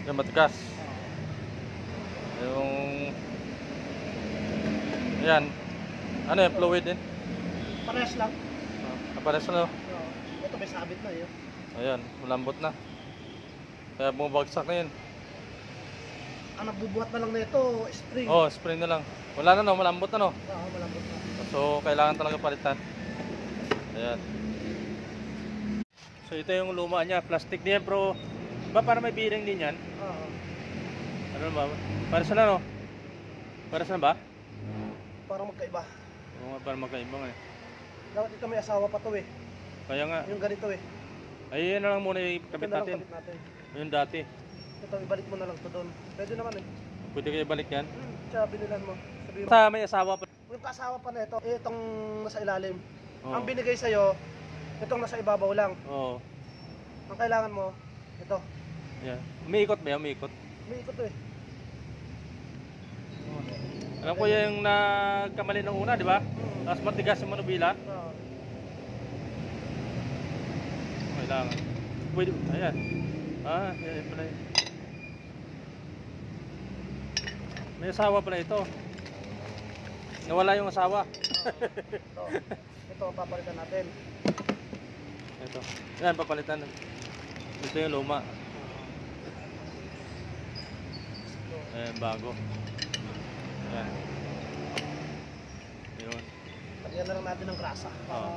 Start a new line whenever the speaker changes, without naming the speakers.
Yung matigas. Yung... Ayan. Ano yung fluid din?
Parehas lang.
Apares na.
Ito may sabit na yun.
Ayan, malambot na. Kaya bumabagsak na yun.
Ang nagbubuhat na lang na ito, spring.
Oh, spring na lang. Wala na no, malambot na no.
Oo, malambot na.
So, kailangan talaga palitan. Ayan. So, ito yung luma niya. Plastic din yan, bro. Ba, para may bearing din yan?
Oo.
Ano ba? Pares na no? Pares na ba?
Parang magkaiba.
Oo nga, para magkaibang eh.
Dapat ito may asawa pa to eh.
Kaya nga.
Yung ganito eh.
Ay, yan na lang muna ikabit
Ito na lang
natin.
kabit natin.
Yung dati.
Ito, ibalik mo na lang to doon. Pwede naman eh.
Pwede kayo balik yan?
Tsaka binilan mo. Sabi mo.
Sa may asawa pa.
Yung kasawa pa na ito, itong nasa ilalim.
Oo.
Ang binigay sa'yo, itong nasa ibabaw lang.
Oo.
Ang kailangan mo, ito.
Yan. Umiikot ba yan? Umiikot.
May ikot to eh.
Alam ko yung nagkamali ng una, di ba? Tapos matigas yung manubila.
Oo.
Kailangan. Pwede. Ayan. Ah, yan pala yun. May asawa pala ito. Nawala yung asawa.
Ito, papalitan natin.
Ito. Yan, papalitan. Ito yung luma. Ayan, bago. Ayan. Yun.
Lagyan na lang natin ng grasa.
Oo.